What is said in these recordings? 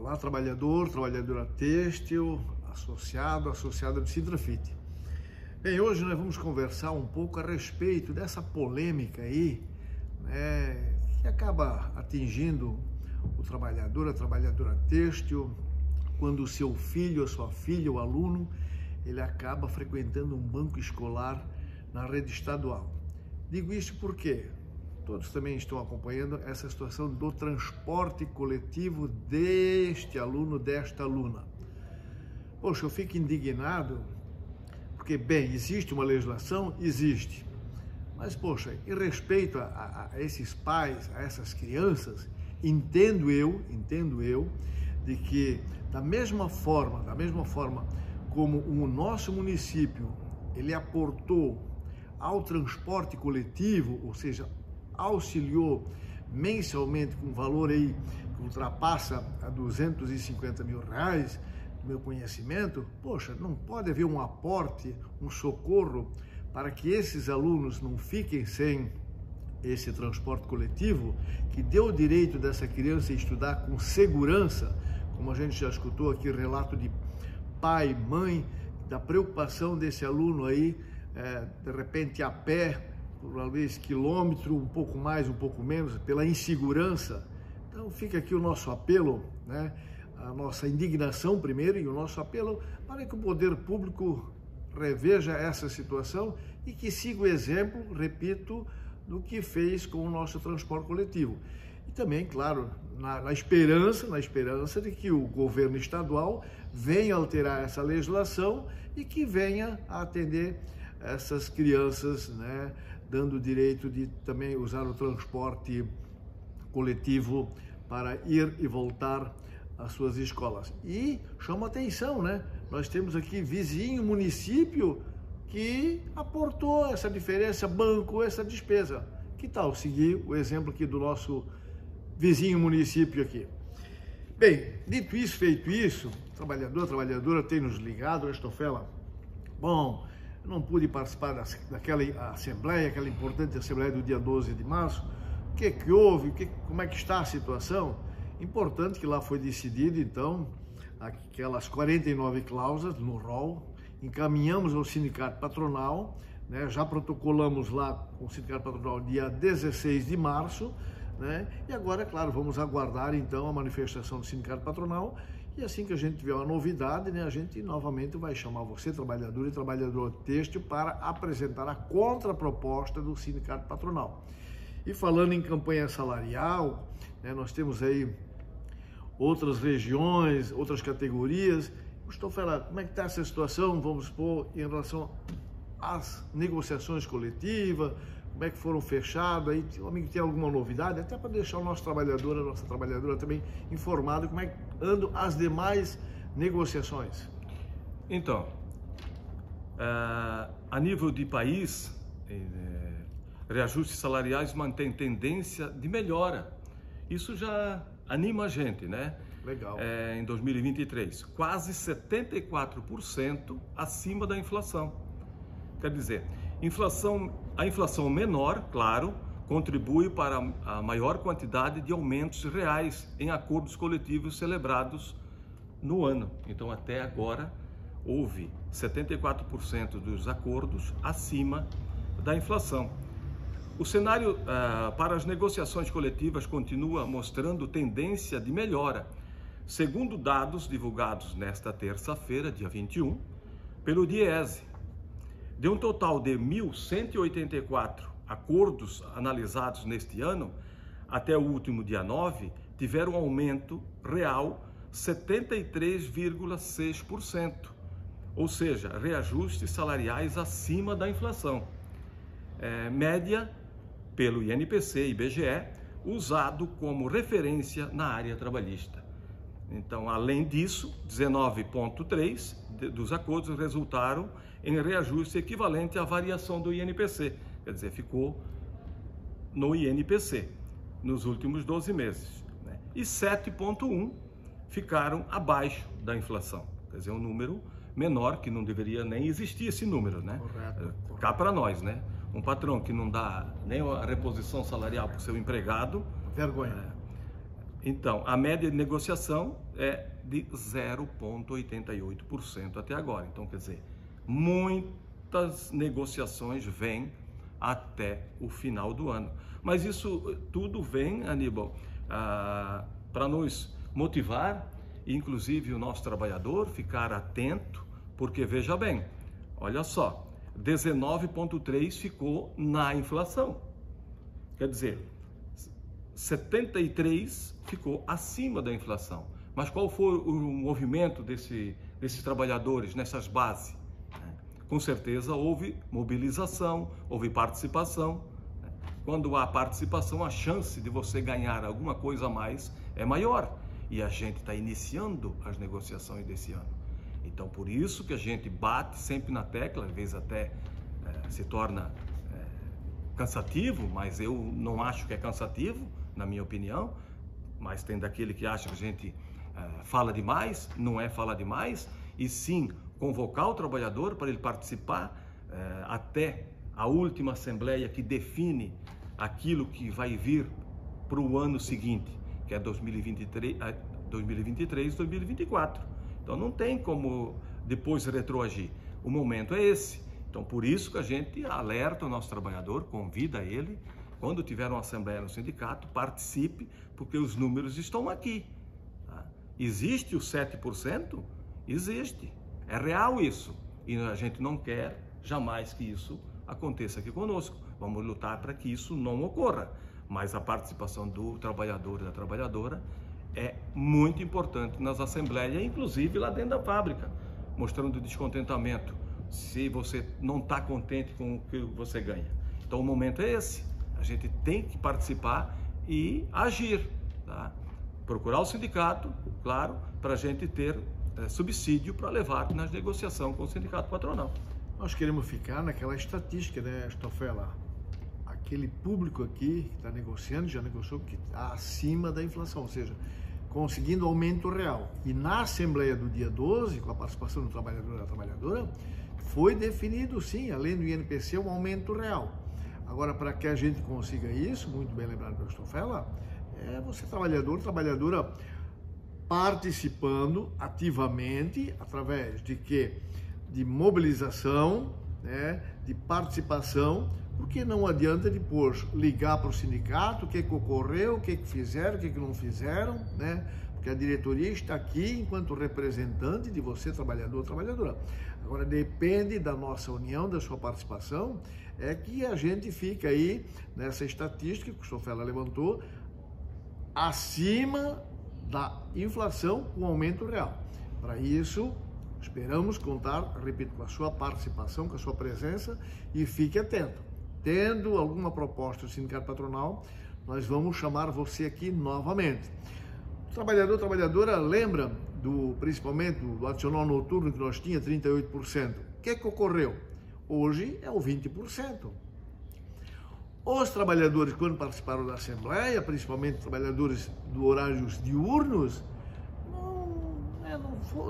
Olá, trabalhador, trabalhadora têxtil, associada do Sintrafit. Bem, hoje nós vamos conversar um pouco a respeito dessa polêmica aí, né, que acaba atingindo o trabalhador, a trabalhadora têxtil, quando o seu filho, a sua filha, o aluno, ele acaba frequentando um banco escolar na rede estadual. Digo isso porque todos também estão acompanhando essa situação do transporte coletivo deste aluno, desta aluna. Poxa, eu fico indignado, porque, bem, existe uma legislação? Existe. Mas, poxa, em respeito a esses pais, a essas crianças, entendo eu, de que da mesma forma como o nosso município, ele aportou ao transporte coletivo, ou seja, auxiliou mensalmente com um valor aí que ultrapassa a R$250 mil, no meu conhecimento, poxa, não pode haver um aporte, um socorro para que esses alunos não fiquem sem esse transporte coletivo, que deu o direito dessa criança a estudar com segurança, como a gente já escutou aqui, relato de pai, mãe, da preocupação desse aluno aí, de repente a pé, talvez quilômetro, um pouco mais, um pouco menos, pela insegurança. Então fica aqui o nosso apelo, né? A nossa indignação primeiro e o nosso apelo para que o poder público reveja essa situação e que siga o exemplo, repito, do que fez com o nosso transporte coletivo. E também, claro, na esperança de que o governo estadual venha alterar essa legislação e que venha a atender essas crianças, né, dando o direito de também usar o transporte coletivo para ir e voltar às suas escolas. E chama atenção, né? Nós temos aqui vizinho município que aportou essa diferença, bancou essa despesa. Que tal seguir o exemplo aqui do nosso vizinho município aqui? Bem, dito isso, feito isso, trabalhadora tem nos ligado, Estofela. Bom, eu não pude participar daquela assembleia, aquela importante assembleia do dia 12 de março. O que que houve? Como é que está a situação? Importante que lá foi decidido, então, aquelas 49 cláusulas no rol, encaminhamos ao sindicato patronal, né, já protocolamos lá com o sindicato patronal dia 16 de março, né, e agora, claro, vamos aguardar, então, a manifestação do sindicato patronal. E assim que a gente tiver uma novidade, né, a gente novamente vai chamar você, trabalhador e trabalhadora têxtil, para apresentar a contraproposta do sindicato patronal. E falando em campanha salarial, né, nós temos aí outras regiões, outras categorias. Estofela, como é que está essa situação, vamos supor, em relação às negociações coletivas? Como é que foram fechadas? Aí, o amigo tem alguma novidade? Até para deixar o nosso trabalhador, a nossa trabalhadora também informado como é que andam as demais negociações. Então, a nível de país, reajustes salariais mantém tendência de melhora. Isso já anima a gente, né? Legal. Em 2023, quase 74% acima da inflação. Quer dizer, a inflação menor, claro, contribui para a maior quantidade de aumentos reais em acordos coletivos celebrados no ano. Então, até agora, houve 74% dos acordos acima da inflação. O cenário para as negociações coletivas continua mostrando tendência de melhora, segundo dados divulgados nesta terça-feira, dia 21, pelo DIEESE. De um total de 1.184 acordos analisados neste ano, até o último dia 9, tiveram aumento real 73,6%, ou seja, reajustes salariais acima da inflação. Média pelo INPC e IBGE, usado como referência na área trabalhista. Então, além disso, 19,3% dos acordos resultaram em reajuste equivalente à variação do INPC, quer dizer, ficou no INPC nos últimos 12 meses, né? E 7,1% ficaram abaixo da inflação, quer dizer, um número menor, que não deveria nem existir esse número, né? Correto. Cá para nós, né? Um patrão que não dá nem a reposição salarial para o seu empregado, vergonha. Então, a média de negociação é de 0,88% até agora. Então, quer dizer, muitas negociações vêm até o final do ano. Mas isso tudo vem, Aníbal, para nos motivar, inclusive o nosso trabalhador, ficar atento, porque veja bem, olha só, 19,3% ficou na inflação. Quer dizer, 73% ficou acima da inflação. Mas qual foi o movimento desses trabalhadores nessas bases? Com certeza houve mobilização, houve participação. Quando há participação, a chance de você ganhar alguma coisa a mais é maior. E a gente está iniciando as negociações desse ano. Então, por isso que a gente bate sempre na tecla, às vezes até se torna cansativo, mas eu não acho que é cansativo, na minha opinião. Mas tem daquele que acha que a gente fala demais, não é falar demais, e sim convocar o trabalhador para ele participar até a última assembleia que define aquilo que vai vir para o ano seguinte, que é 2023, 2024. Então não tem como depois retroagir. O momento é esse. Então por isso que a gente alerta o nosso trabalhador, convida ele, quando tiver uma assembleia no sindicato, participe, porque os números estão aqui. Tá? Existe o 7%? Existe. É real isso. E a gente não quer jamais que isso aconteça aqui conosco. Vamos lutar para que isso não ocorra. Mas a participação do trabalhador e da trabalhadora é muito importante nas assembleias, inclusive lá dentro da fábrica, mostrando descontentamento, se você não está contente com o que você ganha. Então o momento é esse. A gente tem que participar e agir. Tá? Procurar o sindicato, claro, para a gente ter subsídio para levar nas negociações com o sindicato patronal. Nós queremos ficar naquela estatística, né, Stofela? Aquele público aqui que está negociando, já negociou, que está acima da inflação, ou seja, conseguindo aumento real. E na Assembleia do dia 12, com a participação do trabalhador e da trabalhadora, foi definido, sim, além do INPC, um aumento real. Agora, para que a gente consiga isso, muito bem lembrado pelo Stofela, é você, trabalhador, trabalhadora, participando ativamente, através de quê? De mobilização, né? De participação, porque não adianta depois ligar para o sindicato, o que ocorreu, o que fizeram, o que não fizeram, né? Porque a diretoria está aqui enquanto representante de você, trabalhador, trabalhadora. Agora, depende da nossa união, da sua participação, é que a gente fica aí nessa estatística que o Stofela levantou, acima da inflação com aumento real. Para isso, esperamos contar, repito, com a sua participação, com a sua presença, e fique atento. Tendo alguma proposta do sindicato patronal, nós vamos chamar você aqui novamente. O trabalhador, trabalhadora, lembra principalmente do adicional noturno que nós tínhamos, 38%. O que ocorreu? Hoje é o 20%. Os trabalhadores, quando participaram da Assembleia, principalmente trabalhadores do horários diurnos,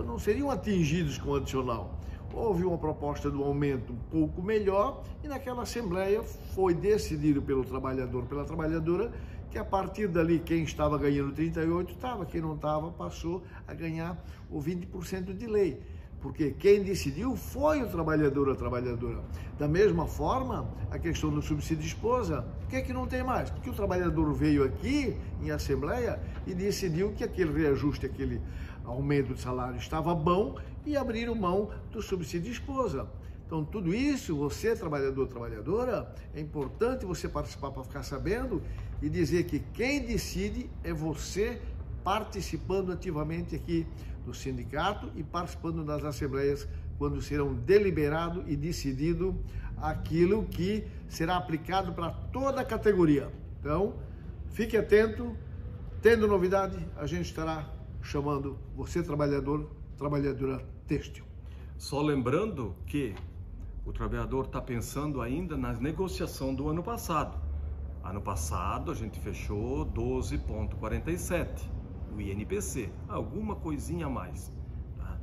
não seriam atingidos com o adicional. Houve uma proposta do aumento um pouco melhor e naquela Assembleia foi decidido pelo trabalhador, pela trabalhadora, que a partir dali quem estava ganhando 38 estava, quem não estava passou a ganhar o 20% de lei. Porque quem decidiu foi o trabalhador ou a trabalhadora. Da mesma forma, a questão do subsídio de esposa, por que não tem mais? Porque o trabalhador veio aqui em Assembleia e decidiu que aquele reajuste, aquele aumento de salário estava bom e abriram mão do subsídio de esposa. Então, tudo isso, você, trabalhador, trabalhadora, é importante você participar para ficar sabendo e dizer que quem decide é você participando ativamente aqui do sindicato e participando das assembleias quando serão deliberado e decidido aquilo que será aplicado para toda a categoria. Então, fique atento, tendo novidade, a gente estará chamando você, trabalhador, trabalhadora têxtil. Só lembrando que o trabalhador está pensando ainda na negociação do ano passado. Ano passado a gente fechou 12,47, o INPC, alguma coisinha a mais, tá?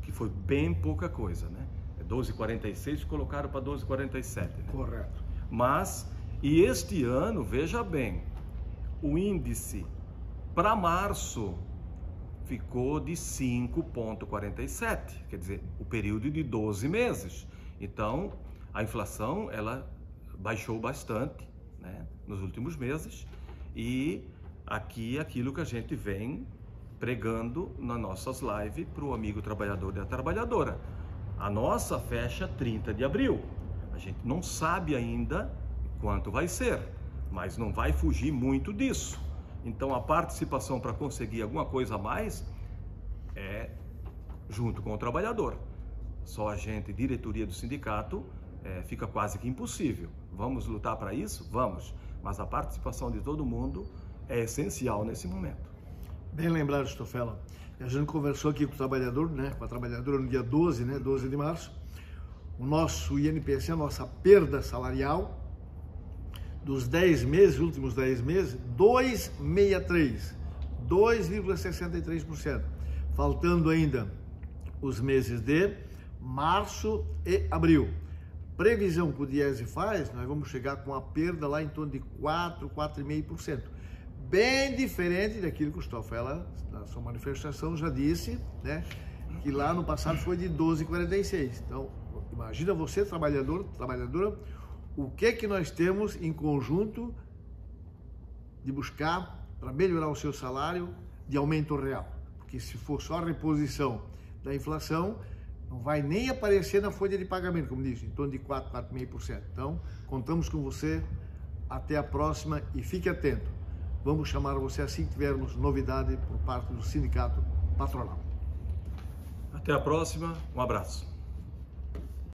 Que foi bem pouca coisa, né? 12,46 colocaram para 12,47. Né? Correto. Mas, e este ano, veja bem, o índice Para março, ficou de 5,47, quer dizer, o período de 12 meses. Então, a inflação, ela baixou bastante, né, nos últimos meses, e aqui aquilo que a gente vem pregando nas nossas lives para o amigo trabalhador e a trabalhadora. A nossa fecha 30 de abril. A gente não sabe ainda quanto vai ser, mas não vai fugir muito disso. Então a participação para conseguir alguma coisa a mais é junto com o trabalhador. Só a gente, diretoria do sindicato, fica quase que impossível. Vamos lutar para isso? Vamos. Mas a participação de todo mundo é essencial nesse momento. Bem lembrado, Stoffela. A gente conversou aqui com o trabalhador, né, com a trabalhadora no dia 12, né, 12 de março. O nosso INPC, a nossa perda salarial dos 10 meses, últimos 10 meses, 2,63%, 2,63%. Faltando ainda os meses de março e abril. Previsão que o Diese faz, nós vamos chegar com a perda lá em torno de 4,5%. Bem diferente daquilo que o Stoffela, na sua manifestação, já disse, né, que lá no passado foi de 12,46. Então, imagina você, trabalhador, trabalhadora, o que nós temos em conjunto de buscar para melhorar o seu salário de aumento real. Porque se for só a reposição da inflação, não vai nem aparecer na folha de pagamento, como disse, em torno de 4,5%. Então, contamos com você. Até a próxima e fique atento. Vamos chamar você assim que tivermos novidade por parte do Sindicato Patronal. Até a próxima, um abraço.